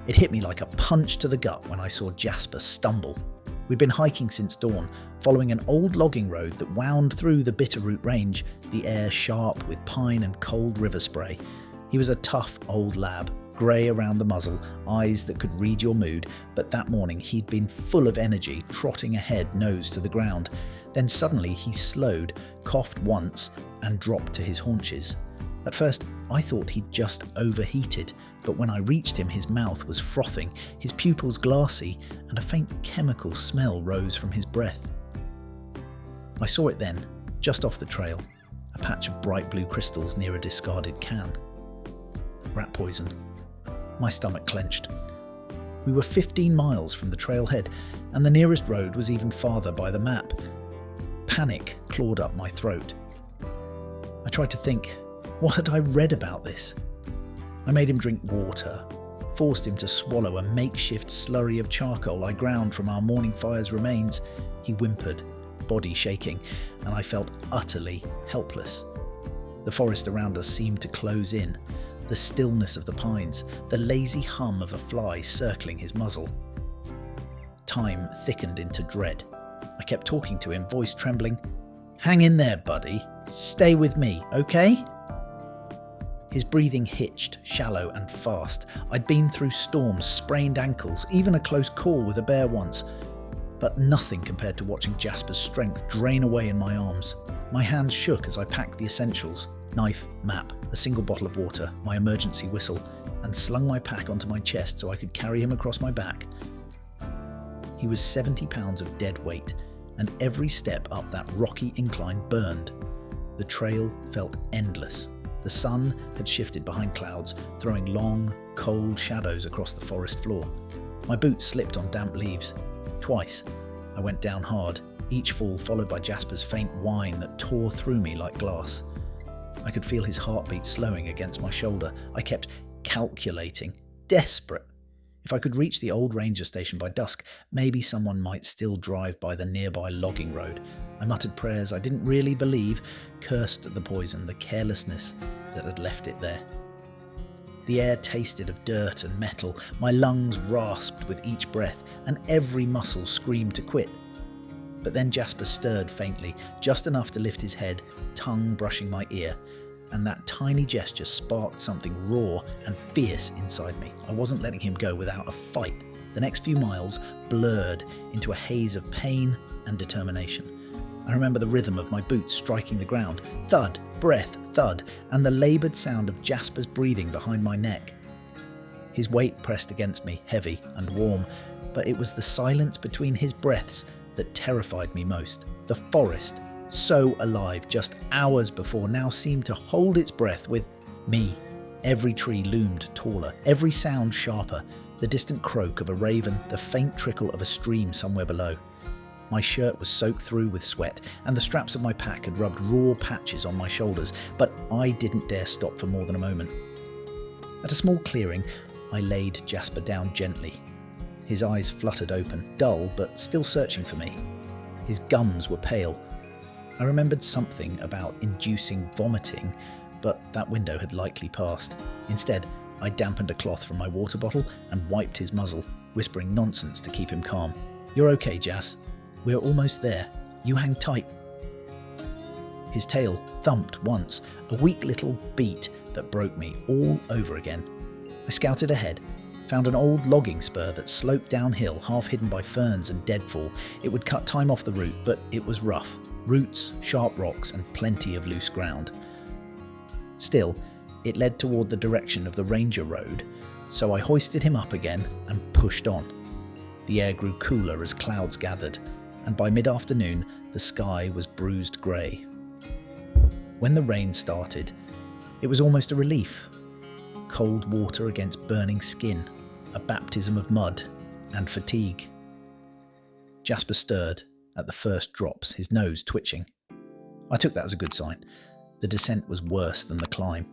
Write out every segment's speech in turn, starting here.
It hit me like a punch to the gut when I saw Jasper stumble. We'd been hiking since dawn, following an old logging road that wound through the Bitterroot Range, the air sharp with pine and cold river spray. He was a tough old lab, grey around the muzzle, eyes that could read your mood, but that morning he'd been full of energy, trotting ahead nose to the ground. Then suddenly he slowed, coughed once, and dropped to his haunches. At first, I thought he'd just overheated, but when I reached him, his mouth was frothing, his pupils glassy, and a faint chemical smell rose from his breath. I saw it then, just off the trail, a patch of bright blue crystals near a discarded can. Rat poison. My stomach clenched. We were 15 miles from the trailhead, and the nearest road was even farther by the map. Panic clawed up my throat. I tried to think, what had I read about this? I made him drink water, forced him to swallow a makeshift slurry of charcoal I ground from our morning fire's remains. He whimpered, body shaking, and I felt utterly helpless. The forest around us seemed to close in, the stillness of the pines, the lazy hum of a fly circling his muzzle. Time thickened into dread. I kept talking to him, voice trembling. "Hang in there, buddy. Stay with me, okay?" His breathing hitched, shallow and fast. I'd been through storms, sprained ankles, even a close call with a bear once. But nothing compared to watching Jasper's strength drain away in my arms. My hands shook as I packed the essentials: knife, map, a single bottle of water, my emergency whistle, and slung my pack onto my chest so I could carry him across my back. He was 70 pounds of dead weight, and every step up that rocky incline burned. The trail felt endless. The sun had shifted behind clouds, throwing long, cold shadows across the forest floor. My boots slipped on damp leaves. Twice, I went down hard, each fall followed by Jasper's faint whine that tore through me like glass. I could feel his heartbeat slowing against my shoulder. I kept calculating, desperate. If I could reach the old ranger station by dusk, maybe someone might still drive by the nearby logging road. I muttered prayers I didn't really believe, cursed the poison, the carelessness that had left it there. The air tasted of dirt and metal, my lungs rasped with each breath, and every muscle screamed to quit. But then Jasper stirred faintly, just enough to lift his head, tongue brushing my ear, and that tiny gesture sparked something raw and fierce inside me. I wasn't letting him go without a fight. The next few miles blurred into a haze of pain and determination. I remember the rhythm of my boots striking the ground, thud, breath, thud, and the laboured sound of Jasper's breathing behind my neck. His weight pressed against me, heavy and warm, but it was the silence between his breaths that terrified me most. The forest, so alive just hours before, now seemed to hold its breath with me. Every tree loomed taller, every sound sharper, the distant croak of a raven, the faint trickle of a stream somewhere below. My shirt was soaked through with sweat, and the straps of my pack had rubbed raw patches on my shoulders, but I didn't dare stop for more than a moment. At a small clearing, I laid Jasper down gently. His eyes fluttered open, dull but still searching for me. His gums were pale. I remembered something about inducing vomiting, but that window had likely passed. Instead, I dampened a cloth from my water bottle and wiped his muzzle, whispering nonsense to keep him calm. "You're okay, Jas. We're almost there. You hang tight." His tail thumped once, a weak little beat that broke me all over again. I scouted ahead, found an old logging spur that sloped downhill, half hidden by ferns and deadfall. It would cut time off the route, but it was rough. Roots, sharp rocks, and plenty of loose ground. Still, it led toward the direction of the ranger road, so I hoisted him up again and pushed on. The air grew cooler as clouds gathered, and by mid-afternoon the sky was bruised grey. When the rain started, it was almost a relief. Cold water against burning skin, a baptism of mud and fatigue. Jasper stirred at the first drops, his nose twitching. I took that as a good sign. The descent was worse than the climb.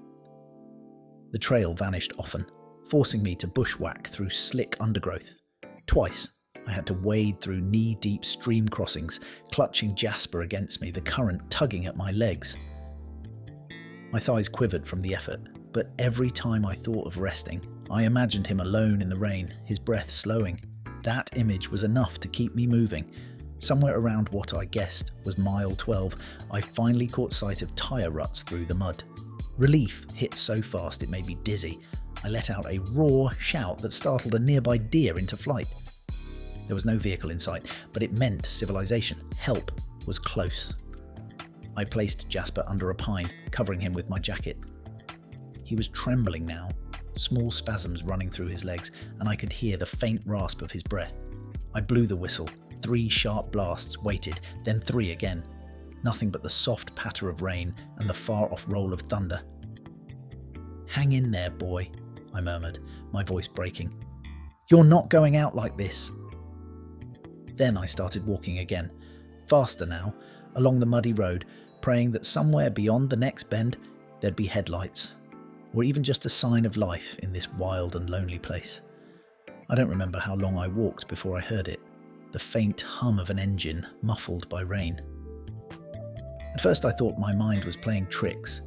The trail vanished often, forcing me to bushwhack through slick undergrowth. Twice, I had to wade through knee-deep stream crossings, clutching Jasper against me, the current tugging at my legs. My thighs quivered from the effort, but every time I thought of resting, I imagined him alone in the rain, his breath slowing. That image was enough to keep me moving. Somewhere around what I guessed was mile 12, I finally caught sight of tyre ruts through the mud. Relief hit so fast it made me dizzy. I let out a raw shout that startled a nearby deer into flight. There was no vehicle in sight, but it meant civilization. Help was close. I placed Jasper under a pine, covering him with my jacket. He was trembling now, small spasms running through his legs, and I could hear the faint rasp of his breath. I blew the whistle. 3 sharp blasts waited, then 3 again. Nothing but the soft patter of rain and the far-off roll of thunder. "Hang in there, boy," I murmured, my voice breaking. "You're not going out like this." Then I started walking again, faster now, along the muddy road, praying that somewhere beyond the next bend there'd be headlights, or even just a sign of life in this wild and lonely place. I don't remember how long I walked before I heard it, the faint hum of an engine muffled by rain. At first I thought my mind was playing tricks,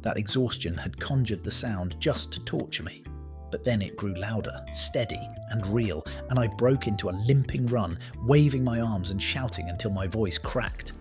that exhaustion had conjured the sound just to torture me. But then it grew louder, steady and real, and I broke into a limping run, waving my arms and shouting until my voice cracked.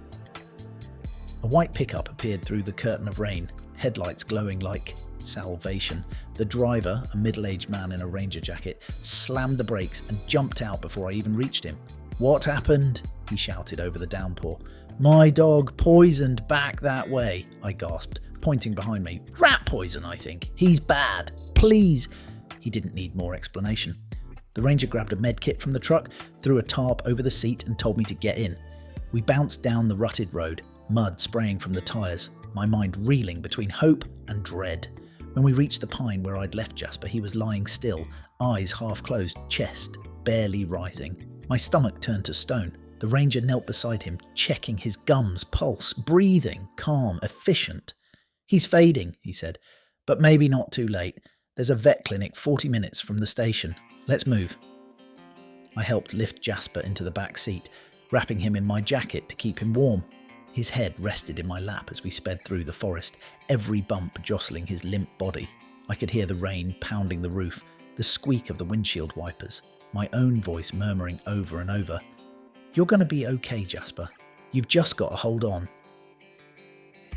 A white pickup appeared through the curtain of rain, headlights glowing like salvation. The driver, a middle-aged man in a ranger jacket, slammed the brakes and jumped out before I even reached him. "What happened?" he shouted over the downpour. "My dog poisoned back that way," I gasped, pointing behind me. "Rat poison, I think. He's bad. Please." He didn't need more explanation. The ranger grabbed a med kit from the truck, threw a tarp over the seat and told me to get in. We bounced down the rutted road, mud spraying from the tyres, my mind reeling between hope and dread. When we reached the pine where I'd left Jasper, he was lying still, eyes half closed, chest barely rising. My stomach turned to stone. The ranger knelt beside him, checking his gums, pulse, breathing, calm, efficient. "He's fading," he said, "but maybe not too late. There's a vet clinic 40 minutes from the station. Let's move." I helped lift Jasper into the back seat, wrapping him in my jacket to keep him warm. His head rested in my lap as we sped through the forest, every bump jostling his limp body. I could hear the rain pounding the roof, the squeak of the windshield wipers, my own voice murmuring over and over, "You're going to be okay, Jasper. You've just got to hold on."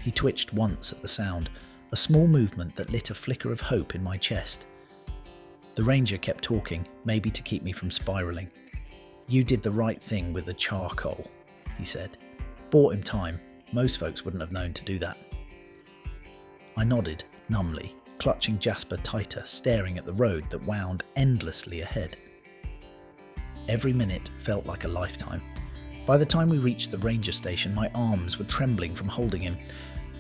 He twitched once at the sound, a small movement that lit a flicker of hope in my chest. The ranger kept talking, maybe to keep me from spiralling. "You did the right thing with the charcoal," he said. "Bought him time. Most folks wouldn't have known to do that." I nodded, numbly, clutching Jasper tighter, staring at the road that wound endlessly ahead. Every minute felt like a lifetime. By the time we reached the ranger station, my arms were trembling from holding him.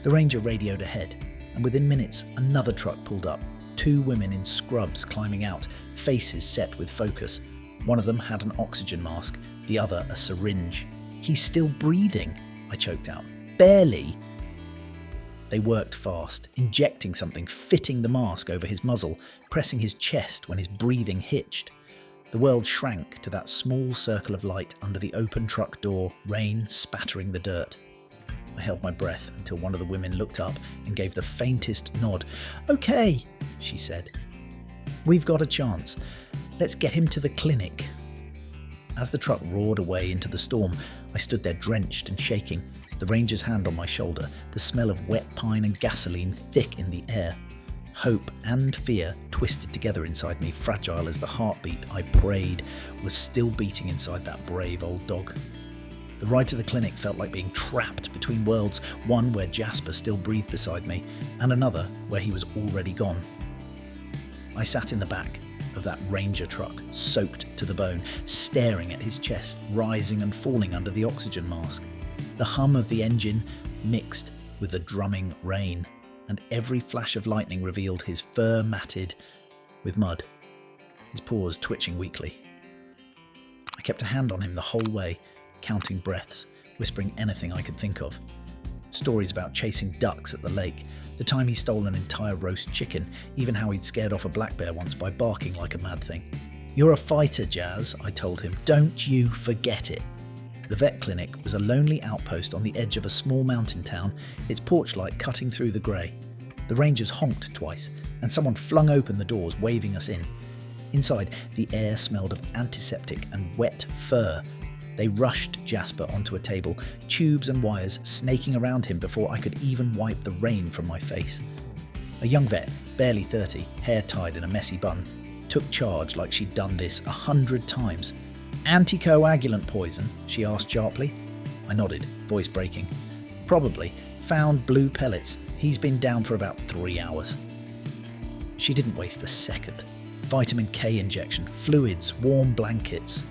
The ranger radioed ahead, and within minutes another truck pulled up, 2 women in scrubs climbing out, faces set with focus. One of them had an oxygen mask, the other a syringe. "He's still breathing," I choked out. "Barely." They worked fast, injecting something, fitting the mask over his muzzle, pressing his chest when his breathing hitched. The world shrank to that small circle of light under the open truck door, rain spattering the dirt. I held my breath until one of the women looked up and gave the faintest nod. "Okay," she said. "We've got a chance. Let's get him to the clinic." As the truck roared away into the storm, I stood there drenched and shaking, the ranger's hand on my shoulder, the smell of wet pine and gasoline thick in the air. Hope and fear twisted together inside me, fragile as the heartbeat I prayed was still beating inside that brave old dog. The ride to the clinic felt like being trapped between worlds, one where Jasper still breathed beside me, and another where he was already gone. I sat in the back of that ranger truck, soaked to the bone, staring at his chest, rising and falling under the oxygen mask. The hum of the engine mixed with the drumming rain, and every flash of lightning revealed his fur matted with mud, his paws twitching weakly. I kept a hand on him the whole way, counting breaths, whispering anything I could think of. Stories about chasing ducks at the lake, the time he stole an entire roast chicken, even how he'd scared off a black bear once by barking like a mad thing. "You're a fighter, Jazz," I told him. "Don't you forget it." The vet clinic was a lonely outpost on the edge of a small mountain town, its porch light cutting through the grey. The rangers honked twice, and someone flung open the doors, waving us in. Inside, the air smelled of antiseptic and wet fur. They rushed Jasper onto a table, tubes and wires snaking around him before I could even wipe the rain from my face. A young vet, barely 30, hair tied in a messy bun, took charge like she'd done this 100 times. "Anticoagulant poison?" she asked sharply. I nodded, voice breaking. "Probably. Found blue pellets. He's been down for about 3 hours." She didn't waste a second. Vitamin K injection, fluids, warm blankets.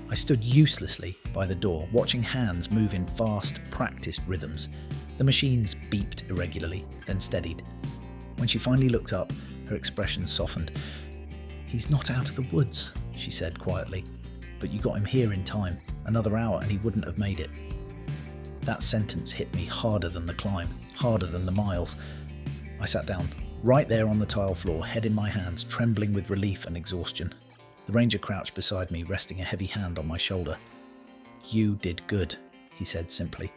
I stood uselessly by the door, watching hands move in fast, practiced rhythms. The machines beeped irregularly, then steadied. When she finally looked up, her expression softened. "He's not out of the woods," she said quietly, "but you got him here in time. Another hour and he wouldn't have made it." That sentence hit me harder than the climb, harder than the miles. I sat down, right there on the tile floor, head in my hands, trembling with relief and exhaustion. The ranger crouched beside me, resting a heavy hand on my shoulder. "You did good," he said simply.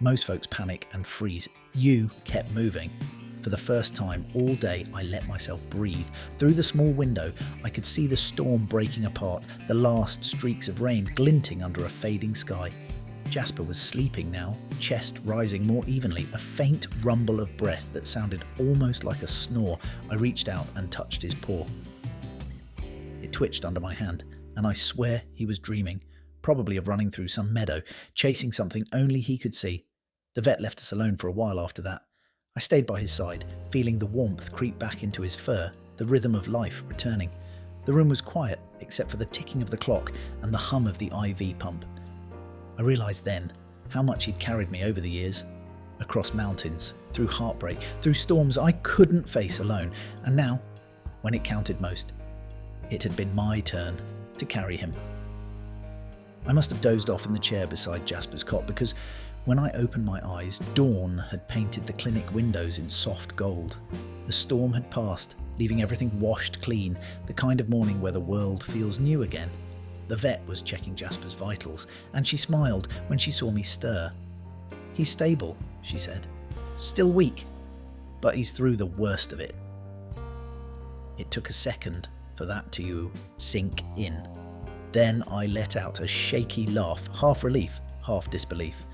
"Most folks panic and freeze. You kept moving." For the first time all day, I let myself breathe. Through the small window, I could see the storm breaking apart, the last streaks of rain glinting under a fading sky. Jasper was sleeping now, chest rising more evenly, a faint rumble of breath that sounded almost like a snore. I reached out and touched his paw. It twitched under my hand, and I swear he was dreaming, probably of running through some meadow, chasing something only he could see. The vet left us alone for a while after that. I stayed by his side, feeling the warmth creep back into his fur, the rhythm of life returning. The room was quiet, except for the ticking of the clock and the hum of the IV pump. I realised then how much he'd carried me over the years. Across mountains, through heartbreak, through storms I couldn't face alone. And now, when it counted most, it had been my turn to carry him. I must have dozed off in the chair beside Jasper's cot, because when I opened my eyes, dawn had painted the clinic windows in soft gold. The storm had passed, leaving everything washed clean, the kind of morning where the world feels new again. The vet was checking Jasper's vitals, and she smiled when she saw me stir. "He's stable," she said. "Still weak, but he's through the worst of it." It took a second for that to sink in. Then I let out a shaky laugh, half relief, half disbelief.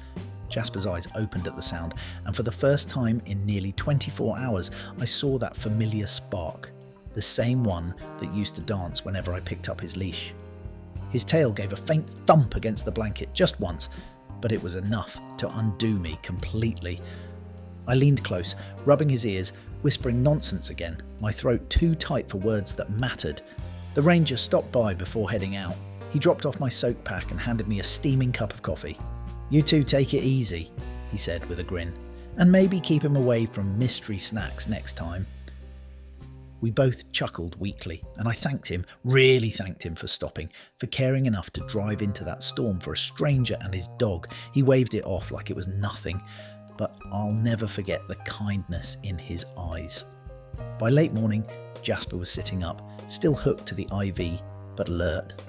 Jasper's eyes opened at the sound, and for the first time in nearly 24 hours, I saw that familiar spark, the same one that used to dance whenever I picked up his leash. His tail gave a faint thump against the blanket just once, but it was enough to undo me completely. I leaned close, rubbing his ears, whispering nonsense again, my throat too tight for words that mattered. The ranger stopped by before heading out. He dropped off my soak pack and handed me a steaming cup of coffee. "You two take it easy," he said with a grin, "and maybe keep him away from mystery snacks next time." We both chuckled weakly, and I thanked him, really thanked him for stopping, for caring enough to drive into that storm for a stranger and his dog. He waved it off like it was nothing, but I'll never forget the kindness in his eyes. By late morning, Jasper was sitting up, still hooked to the IV, but alert.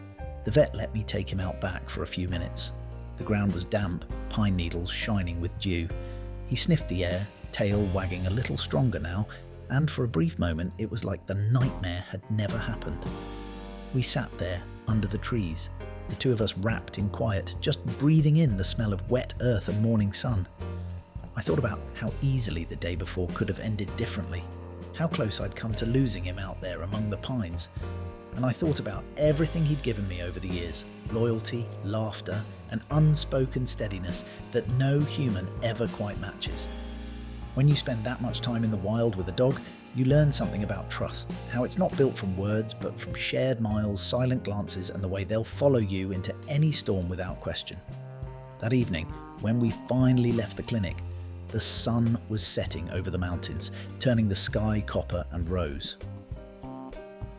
The vet let me take him out back for a few minutes. The ground was damp, pine needles shining with dew. He sniffed the air, tail wagging a little stronger now, and for a brief moment it was like the nightmare had never happened. We sat there under the trees, the two of us wrapped in quiet, just breathing in the smell of wet earth and morning sun. I thought about how easily the day before could have ended differently, how close I'd come to losing him out there among the pines. And I thought about everything he'd given me over the years, loyalty, laughter, an unspoken steadiness that no human ever quite matches. When you spend that much time in the wild with a dog, you learn something about trust, how it's not built from words, but from shared miles, silent glances, and the way they'll follow you into any storm without question. That evening, when we finally left the clinic, the sun was setting over the mountains, turning the sky copper and rose.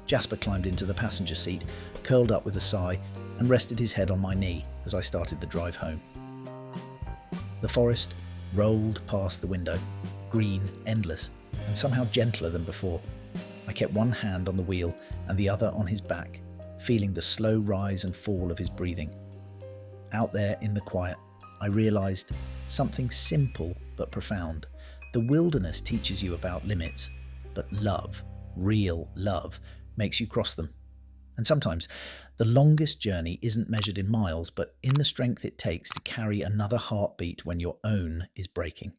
Jasper climbed into the passenger seat, curled up with a sigh, and rested his head on my knee as I started the drive home. The forest rolled past the window, green, endless, and somehow gentler than before. I kept one hand on the wheel and the other on his back, feeling the slow rise and fall of his breathing. Out there in the quiet, I realised something simple but profound. The wilderness teaches you about limits. but love, real love, makes you cross them. And sometimes the longest journey isn't measured in miles, but in the strength it takes to carry another heartbeat when your own is breaking.